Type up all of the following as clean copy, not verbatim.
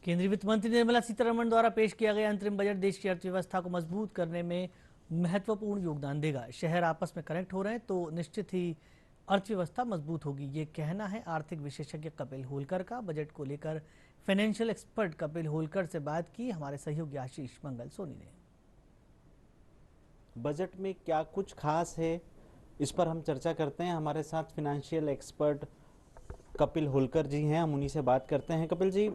केंद्रीय वित्त मंत्री निर्मला सीतारमण द्वारा पेश किया गया अंतरिम बजट देश की अर्थव्यवस्था को मजबूत करने में महत्वपूर्ण योगदान देगा। शहर आपस में कनेक्ट हो रहे हैं तो निश्चित ही अर्थव्यवस्था मजबूत होगी, ये कहना है आर्थिक विशेषज्ञ कपिल होलकर का। बजट को लेकर फाइनेंशियल एक्सपर्ट कपिल होलकर से बात की हमारे सहयोगी आशीष मंगल सोनी ने। बजट में क्या कुछ खास है, इस पर हम चर्चा करते हैं। हमारे साथ फाइनेंशियल एक्सपर्ट कपिल होलकर जी हैं, हम उन्हीं से बात करते हैं। कपिल जी,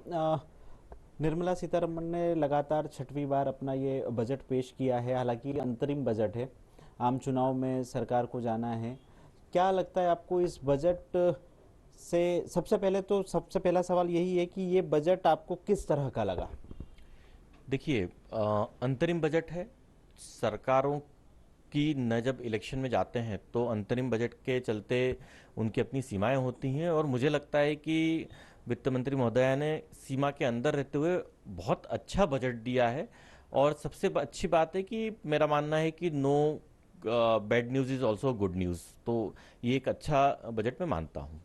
निर्मला सीतारमण ने लगातार छठवीं बार अपना ये बजट पेश किया है। हालांकि अंतरिम बजट है, आम चुनाव में सरकार को जाना है। क्या लगता है आपको इस बजट से? सबसे पहला सवाल यही है कि ये बजट आपको किस तरह का लगा? देखिए, अंतरिम बजट है। सरकारों की न जब इलेक्शन में जाते हैं तो अंतरिम बजट के चलते उनकी अपनी सीमाएं होती हैं, और मुझे लगता है कि वित्त मंत्री महोदया ने सीमा के अंदर रहते हुए बहुत अच्छा बजट दिया है। और सबसे अच्छी बात है कि मेरा मानना है कि no bad news is also good news, तो ये एक अच्छा बजट मैं मानता हूँ।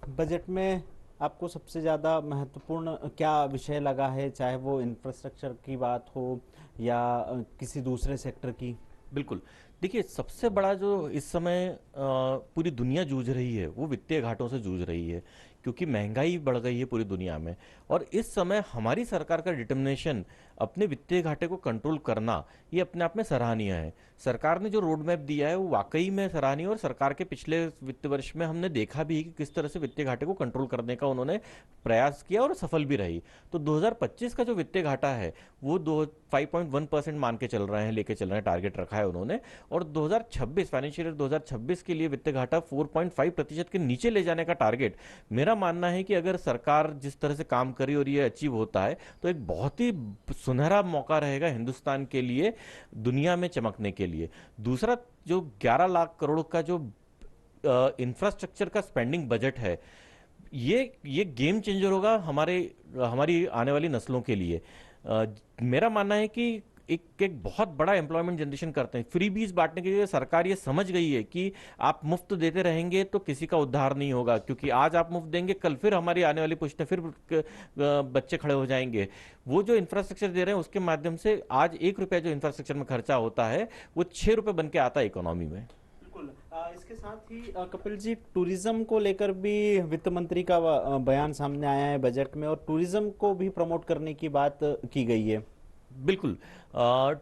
बजट में आपको सबसे ज़्यादा महत्वपूर्ण क्या विषय लगा है, चाहे वो इंफ्रास्ट्रक्चर की बात हो या किसी दूसरे सेक्टर की? बिल्कुल। देखिए, सबसे बड़ा जो इस समय पूरी दुनिया जूझ रही है वो वित्तीय घाटों से जूझ रही है, क्योंकि महंगाई बढ़ गई है पूरी दुनिया में। और इस समय हमारी सरकार का डिटर्मिनेशन अपने वित्तीय घाटे को कंट्रोल करना, ये अपने आप में सराहनीय है। सरकार ने जो रोड मैप दिया है वो वाकई में सराहनीय, और सरकार के पिछले वित्त वर्ष में हमने देखा भी कि किस तरह से वित्तीय घाटे को कंट्रोल करने का उन्होंने प्रयास किया और सफल भी रही। तो 2025 का जो वित्तीय घाटा है वो 5.1% मान के चल रहे हैं, लेके चल रहे हैं, टारगेट रखा है उन्होंने। और 2026 फाइनेंशियल ईयर 2026 के लिए वित्तीय घाटा 4.5% के नीचे ले जाने का टारगेट, मेरा मानना है कि अगर सरकार जिस तरह से काम करी और ये अचीव होता है तो एक बहुत ही सुनहरा मौका रहेगा हिंदुस्तान के लिए दुनिया में चमकने के लिए। दूसरा, जो 11 लाख करोड़ का जो इंफ्रास्ट्रक्चर का स्पेंडिंग बजट है, ये गेम चेंजर होगा हमारी आने वाली नस्लों के लिए। मेरा मानना है कि एक एक बहुत बड़ा एम्प्लॉयमेंट जनरेशन करते हैं। फ्री बीज बांटने के लिए सरकार ये समझ गई है कि आप मुफ्त देते रहेंगे तो किसी का उद्धार नहीं होगा, क्योंकि आज आप मुफ्त देंगे, कल फिर हमारी आने वाली पुश्तें फिर बच्चे खड़े हो जाएंगे। वो जो इंफ्रास्ट्रक्चर दे रहे हैं उसके माध्यम से आज 1 रुपया जो इंफ्रास्ट्रक्चर में खर्चा होता है वो 6 रुपये बन के आता है इकोनॉमी में। इसके साथ ही कपिल जी, टूरिज्म को लेकर भी वित्त मंत्री का बयान सामने आया है बजट में, और टूरिज्म को भी प्रमोट करने की बात की गई है। बिल्कुल।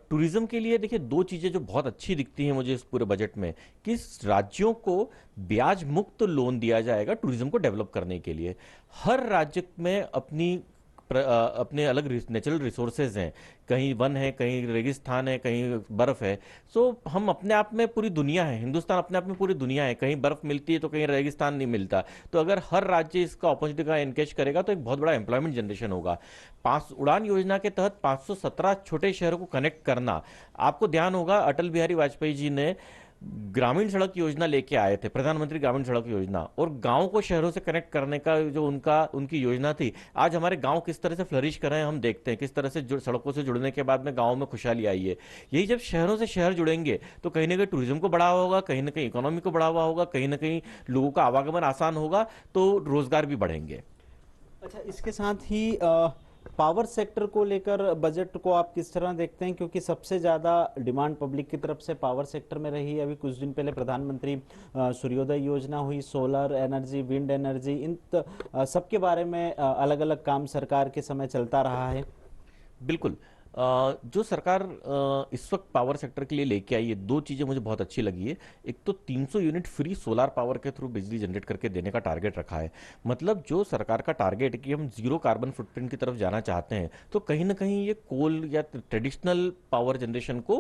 टूरिज्म के लिए देखिए, दो चीजें जो बहुत अच्छी दिखती हैं मुझे इस पूरे बजट में, कि राज्यों को ब्याज मुक्त लोन दिया जाएगा टूरिज्म को डेवलप करने के लिए। हर राज्य में अपने अलग नेचुरल रिसोर्सेज हैं, कहीं वन है, कहीं रेगिस्तान है, कहीं बर्फ है। सो हम अपने आप में पूरी दुनिया है, हिंदुस्तान अपने आप में पूरी दुनिया है, कहीं बर्फ मिलती है तो कहीं रेगिस्तान नहीं मिलता। तो अगर हर राज्य इसका अपॉर्चुनिटी का एनकेज करेगा तो एक बहुत बड़ा एम्प्लॉयमेंट जनरेशन होगा। 5 उड़ान योजना के तहत 517 छोटे शहरों को कनेक्ट करना, आपको ध्यान होगा अटल बिहारी वाजपेयी जी ने ग्रामीण सड़क योजना लेके आए थे, प्रधानमंत्री ग्रामीण सड़क योजना, और गांव को शहरों से कनेक्ट करने का जो उनकी योजना थी, आज हमारे गांव किस तरह से फ्लरिश कर रहे हैं हम देखते हैं, किस तरह से सड़कों से जुड़ने के बाद में गांव में खुशहाली आई है। यही जब शहरों से शहर जुड़ेंगे तो कहीं ना कहीं टूरिज्म को बढ़ावा होगा, कहीं ना कहीं इकोनॉमी को बढ़ावा होगा, कहीं ना कहीं लोगों का आवागमन आसान होगा, तो रोजगार भी बढ़ेंगे। अच्छा, इसके साथ ही पावर सेक्टर को लेकर बजट को आप किस तरह देखते हैं? क्योंकि सबसे ज़्यादा डिमांड पब्लिक की तरफ से पावर सेक्टर में रही है। अभी कुछ दिन पहले प्रधानमंत्री सूर्योदय योजना हुई, सोलर एनर्जी, विंड एनर्जी, इन सबके बारे में अलग अलग काम सरकार के समय चलता रहा है। बिल्कुल। जो सरकार इस वक्त पावर सेक्टर के लिए लेके आई है, दो चीज़ें मुझे बहुत अच्छी लगी है। एक तो 300 यूनिट फ्री सोलार पावर के थ्रू बिजली जनरेट करके देने का टारगेट रखा है। मतलब जो सरकार का टारगेट है कि हम जीरो कार्बन फुटप्रिंट की तरफ जाना चाहते हैं, तो कहीं ना कहीं ये कोल या ट्रेडिशनल पावर जनरेशन को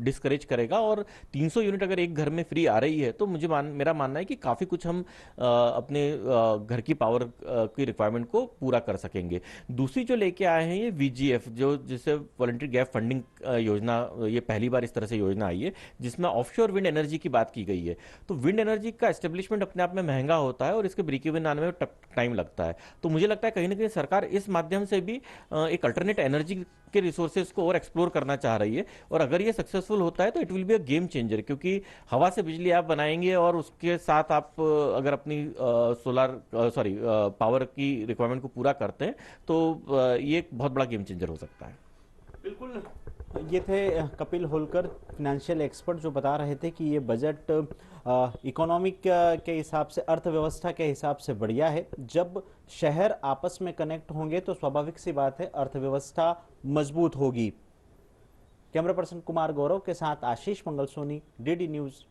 डिस्करेज करेगा। और 300 यूनिट अगर एक घर में फ्री आ रही है तो मेरा मानना है कि काफ़ी कुछ हम अपने घर की पावर की रिक्वायरमेंट को पूरा कर सकेंगे। दूसरी जो लेके आए हैं ये वीजीएफ, जो जिससे वॉलंटरी गैप फंडिंग योजना, ये पहली बार इस तरह से योजना आई है जिसमें ऑफशोर विंड एनर्जी की बात की गई है। तो विंड एनर्जी का एस्टेब्लिशमेंट अपने आप में महंगा होता है और इसके ब्रेक इवन आने में टाइम लगता है। तो मुझे लगता है कहीं ना कहीं सरकार इस माध्यम से भी एक अल्टरनेट एनर्जी के रिसोर्सेज को और एक्सप्लोर करना चाह रही है, और अगर ये सक्सेसफुल होता है तो it will be a game changer, क्योंकि हवा से बिजली आप बनाएंगे और उसके साथ आप अगर अपनी सोलर पावर की रिक्वायरमेंट को पूरा करते हैं तो ये एक बहुत बड़ा गेम चेंजर हो सकता है। बिल्कुल, ये थे कपिल होलकर, फाइनेंशियल एक्सपर्ट, जो बता रहे थे कि ये बजट इकोनॉमिक के हिसाब से, अर्थव्यवस्था के हिसाब से बढ़िया है। जब शहर आपस में कनेक्ट होंगे तो स्वाभाविक सी बात है अर्थव्यवस्था मजबूत होगी। कैमरा पर्सन कुमार गौरव के साथ आशीष मंगल सोनी, डीडी न्यूज।